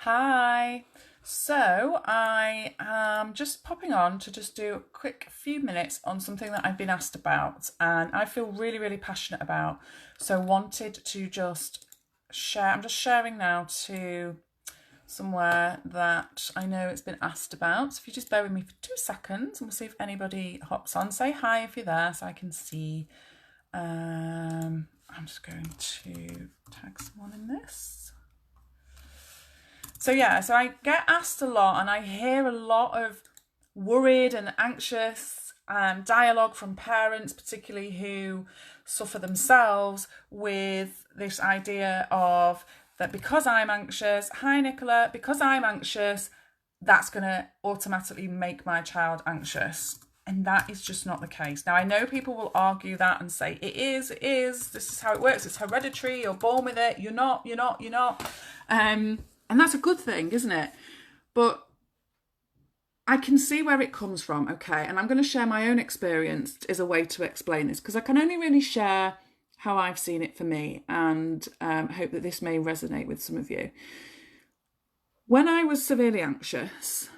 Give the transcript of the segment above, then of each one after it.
Hi. So I am just popping on to just do a quick few minutes on something that I've been asked about and I feel really, really passionate about. So wanted to just share. I'm just sharing now to somewhere that I know it's been asked about. So if you just bear with me for 2 seconds and we'll see if anybody hops on. Say hi if you're there so I can see. I'm just going to tag someone in this. So I get asked a lot and I hear a lot of worried and anxious dialogue from parents, particularly who suffer themselves with this idea of that because I'm anxious, hi Nicola, because I'm anxious, that's going to automatically make my child anxious. And that is just not the case. Now, I know people will argue that and say, it is, this is how it works, it's hereditary, you're born with it, you're not. And that's a good thing, isn't it? But I can see where it comes from, okay? And I'm going to share my own experience as a way to explain this, because I can only really share how I've seen it for me, and hope that this may resonate with some of you. When I was severely anxious,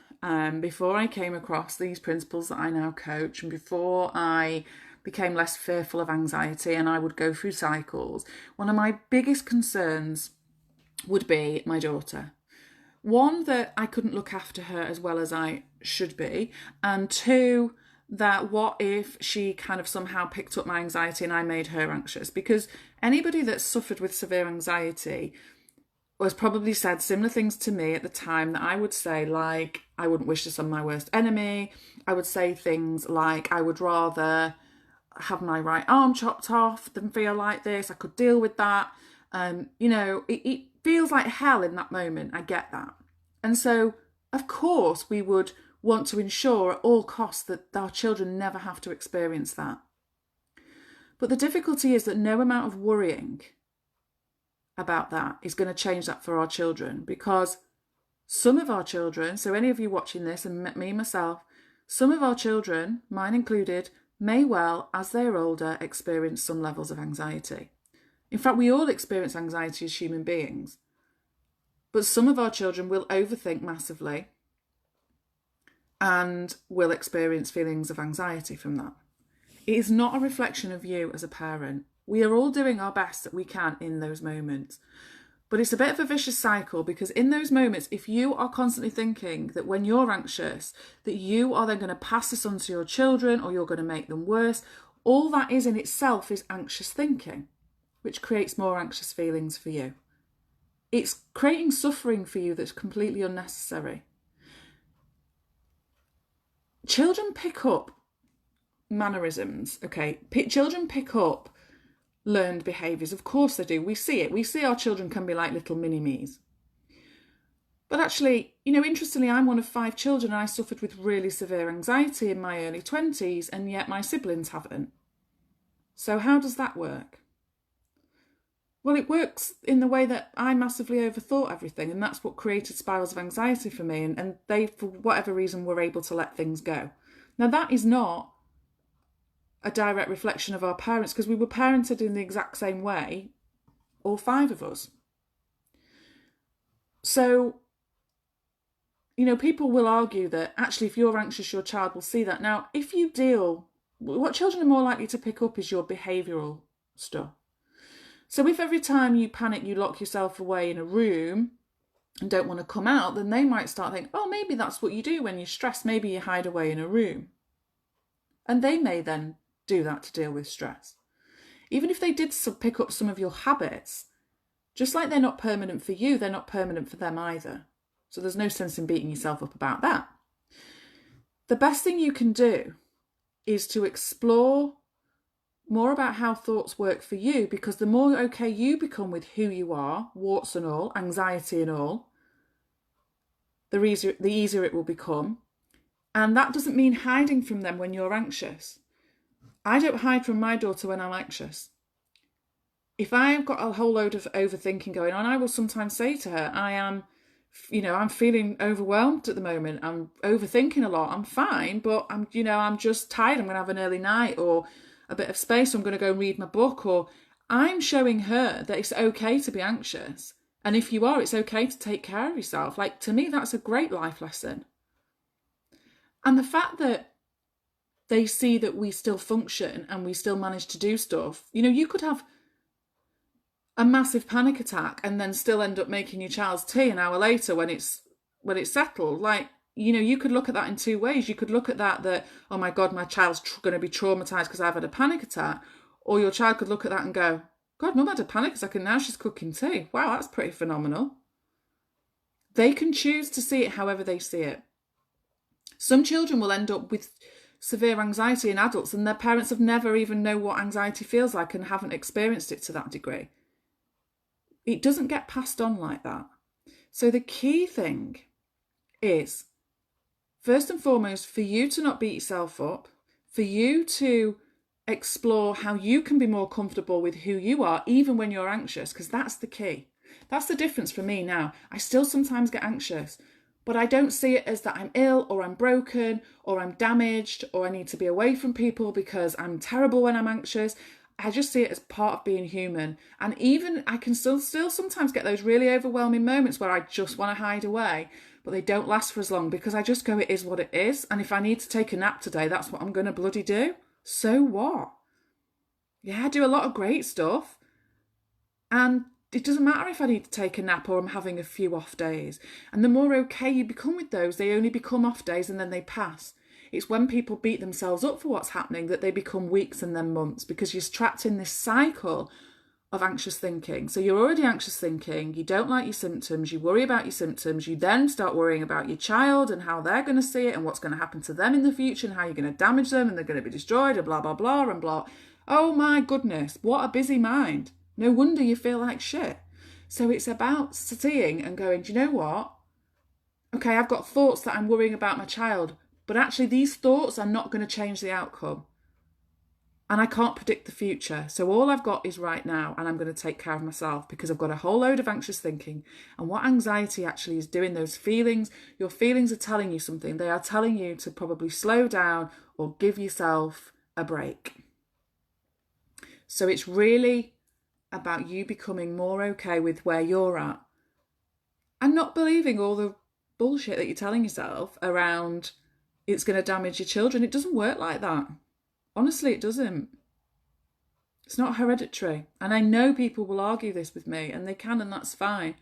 before I came across these principles that I now coach, and before I became less fearful of anxiety and I would go through cycles, one of my biggest concerns would be my daughter. One, that I couldn't look after her as well as I should be, and two, that what if she kind of somehow picked up my anxiety and I made her anxious? Because anybody that suffered with severe anxiety was probably said similar things to me at the time that I would say, like, I wouldn't wish this on my worst enemy. I would say things like, I would rather have my right arm chopped off than feel like this. I could deal with that. It feels like hell in that moment. I get that. And so, of course, we would want to ensure at all costs that our children never have to experience that. But the difficulty is that no amount of worrying about that is going to change that for our children, because some of our children, so any of you watching this and me myself, some of our children, mine included, may well, as they're older, experience some levels of anxiety. In fact, we all experience anxiety as human beings. But some of our children will overthink massively and will experience feelings of anxiety from that. It is not a reflection of you as a parent. We are all doing our best that we can in those moments. But it's a bit of a vicious cycle, because in those moments, if you are constantly thinking that when you're anxious, that you are then going to pass this on to your children or you're going to make them worse, all that is in itself is anxious thinking, which creates more anxious feelings for you. It's creating suffering for you that's completely unnecessary. Children pick up mannerisms, okay? Children pick up learned behaviours. Of course they do. We see it. We see our children can be like little mini-me's. But actually, interestingly, I'm one of 5 children and I suffered with really severe anxiety in my early 20s, and yet my siblings haven't. So how does that work? Well, it works in the way that I massively overthought everything, and that's what created spirals of anxiety for me, and they, for whatever reason, were able to let things go. Now, that is not a direct reflection of our parents, because we were parented in the exact same way, all 5 of us. So, people will argue that actually if you're anxious, your child will see that. Now, what children are more likely to pick up is your behavioural stuff. So if every time you panic, you lock yourself away in a room and don't want to come out, then they might start thinking, oh, maybe that's what you do when you're stressed. Maybe you hide away in a room. And they may then do that to deal with stress. Even if they did pick up some of your habits, just like they're not permanent for you, they're not permanent for them either. So there's no sense in beating yourself up about that. The best thing you can do is to explore more about how thoughts work for you, because the more okay you become with who you are, warts and all, anxiety and all, the easier it will become. And that doesn't mean hiding from them when you're anxious. I don't hide from my daughter when I'm anxious. If I've got a whole load of overthinking going on, I will sometimes say to her, I'm feeling overwhelmed at the moment. I'm overthinking a lot. I'm fine, but I'm just tired. I'm going to have an early night or a bit of space. So I'm going to go read my book. Or I'm showing her that it's okay to be anxious. And if you are, it's okay to take care of yourself. Like, to me, that's a great life lesson. And the fact that they see that we still function and we still manage to do stuff. You know, you could have a massive panic attack and then still end up making your child's tea an hour later when it's settled. Like, you know, you could look at that in two ways. You could look at that, oh my God, my child's going to be traumatized because I've had a panic attack. Or your child could look at that and go, God, mum had a panic attack and now she's cooking tea. Wow, that's pretty phenomenal. They can choose to see it however they see it. Some children will end up with severe anxiety in adults and their parents have never even known what anxiety feels like and haven't experienced it to that degree. It doesn't get passed on like that. So the key thing is, first and foremost, for you to not beat yourself up, for you to explore how you can be more comfortable with who you are, even when you're anxious, because that's the key. That's the difference for me now. I still sometimes get anxious, but I don't see it as that I'm ill or I'm broken or I'm damaged or I need to be away from people because I'm terrible when I'm anxious. I just see it as part of being human. And even I can still sometimes get those really overwhelming moments where I just want to hide away, but they don't last for as long because I just go, it is what it is. And if I need to take a nap today, that's what I'm going to bloody do. So what? Yeah, I do a lot of great stuff. And it doesn't matter if I need to take a nap or I'm having a few off days. And the more okay you become with those, they only become off days and then they pass. It's when people beat themselves up for what's happening that they become weeks and then months, because you're trapped in this cycle of anxious thinking. So you're already anxious thinking, you don't like your symptoms, you worry about your symptoms, you then start worrying about your child and how they're going to see it and what's going to happen to them in the future and how you're going to damage them and they're going to be destroyed and blah, blah, blah and blah. Oh my goodness, what a busy mind. No wonder you feel like shit. So it's about seeing and going, do you know what? Okay, I've got thoughts that I'm worrying about my child, but actually these thoughts are not going to change the outcome. And I can't predict the future. So all I've got is right now, and I'm going to take care of myself because I've got a whole load of anxious thinking. And what anxiety actually is doing, those feelings, your feelings are telling you something. They are telling you to probably slow down or give yourself a break. So it's really about you becoming more okay with where you're at and not believing all the bullshit that you're telling yourself around it's going to damage your children. It doesn't work like that. Honestly, it doesn't. It's not hereditary. And I know people will argue this with me, and they can, and that's fine.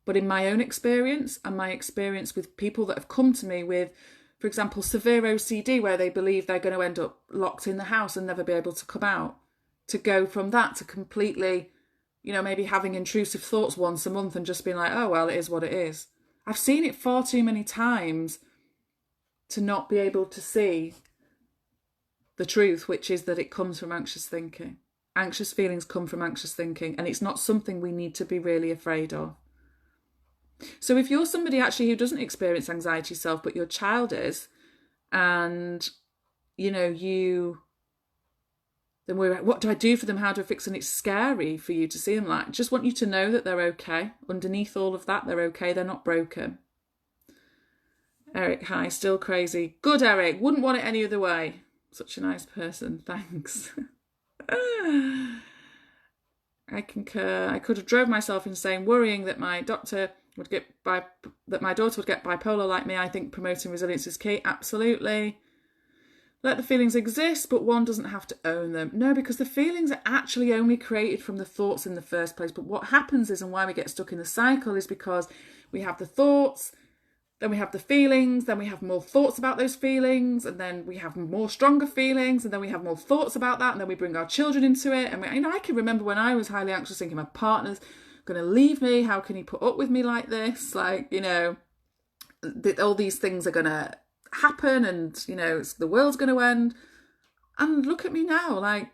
But in my own experience and my experience with people that have come to me with, for example, severe OCD, where they believe they're going to end up locked in the house and never be able to come out, to go from that to completely, you know, maybe having intrusive thoughts once a month and just being like, oh, well, it is what it is. I've seen it far too many times to not be able to see the truth, which is that it comes from anxious thinking. Anxious feelings come from anxious thinking, and it's not something we need to be really afraid of. So if you're somebody actually who doesn't experience anxiety yourself, but your child is, and, you know, then we're like, what do I do for them? How do I fix them? It's scary for you to see them like. I just want you to know that they're okay. Underneath all of that, they're okay. They're not broken. Eric, hi, still crazy. Good, Eric. Wouldn't want it any other way. Such a nice person. Thanks. I concur. I could have drove myself insane worrying that my daughter would get bipolar like me. I think promoting resilience is key. Absolutely. Let the feelings exist, but one doesn't have to own them. No, because the feelings are actually only created from the thoughts in the first place. But what happens is, and why we get stuck in the cycle, is because we have the thoughts, then we have the feelings, then we have more thoughts about those feelings, and then we have more stronger feelings, and then we have more thoughts about that, and then we bring our children into it. And I can remember when I was highly anxious thinking my partner's going to leave me. How can he put up with me like this? Like, all these things are going to happen, and the world's going to end. And look at me now, like,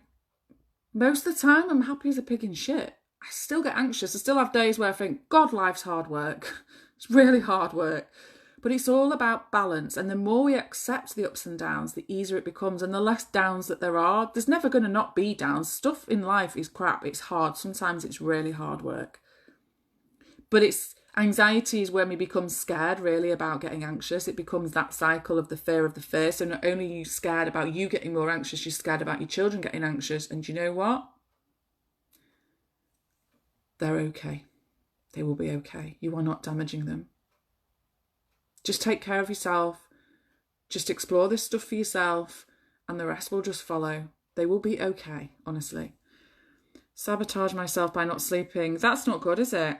most of the time I'm happy as a pig in shit. I still get anxious. I still have days where I think, God, life's hard work. It's really hard work. But it's all about balance, and the more we accept the ups and downs, the easier it becomes, and the less downs that there are. There's never going to not be downs. Stuff in life is crap. It's hard. Sometimes it's really hard work. But anxiety is when we become scared really about getting anxious. It becomes that cycle of the fear of the fear. So not only are you scared about you getting more anxious, you're scared about your children getting anxious. And you know what? They're okay. they will be okay. You are not damaging them. Just take care of yourself. Just explore this stuff for yourself, and the rest will just follow. They will be okay, honestly. Sabotage myself by not sleeping. That's not good, is it?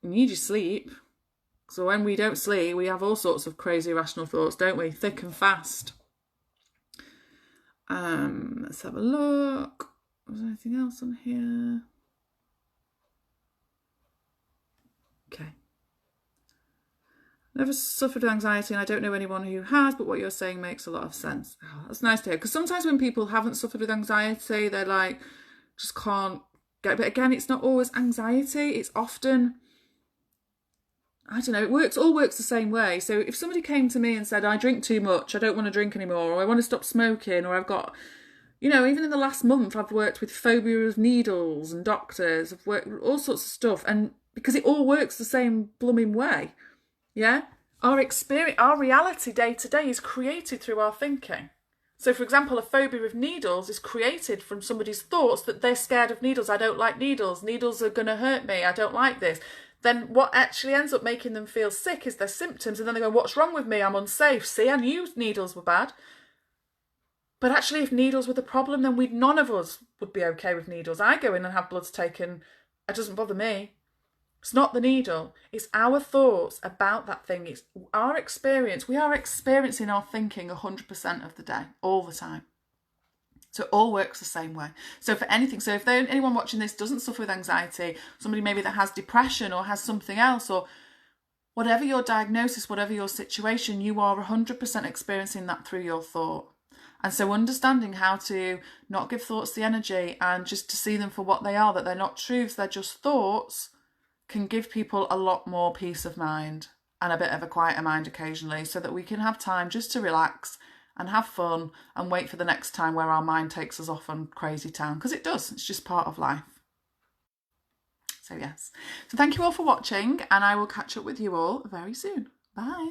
You need your sleep. So when we don't sleep, we have all sorts of crazy irrational thoughts, don't we? Thick and fast. Let's have a look. Was there anything else on here? Okay. Never suffered with anxiety, and I don't know anyone who has, but what you're saying makes a lot of sense. Oh, that's nice to hear, because sometimes when people haven't suffered with anxiety, they're like, just can't get it. But again, it's not always anxiety. It's often, I don't know, it all works the same way. So if somebody came to me and said, I drink too much, I don't want to drink anymore, or I want to stop smoking, or I've got, you know, even in the last month, I've worked with phobia of needles and doctors, I've worked with all sorts of stuff, and because it all works the same blooming way, yeah? Our experience, our reality day to day is created through our thinking. So, for example, a phobia of needles is created from somebody's thoughts that they're scared of needles. I don't like needles. Needles are going to hurt me. I don't like this. Then what actually ends up making them feel sick is their symptoms. And then they go, what's wrong with me? I'm unsafe. See, I knew needles were bad. But actually, if needles were the problem, then none of us would be okay with needles. I go in and have bloods taken. It doesn't bother me. It's not the needle. It's our thoughts about that thing. It's our experience. We are experiencing our thinking 100% of the day, all the time. So it all works the same way. So for anything, so if anyone watching this doesn't suffer with anxiety, somebody maybe that has depression or has something else, or whatever your diagnosis, whatever your situation, you are 100% experiencing that through your thought. And so understanding how to not give thoughts the energy and just to see them for what they are, that they're not truths, they're just thoughts, can give people a lot more peace of mind and a bit of a quieter mind occasionally, so that we can have time just to relax and have fun and wait for the next time where our mind takes us off on crazy town, because it does. It's just part of life. So yes. So thank you all for watching, and I will catch up with you all very soon. Bye.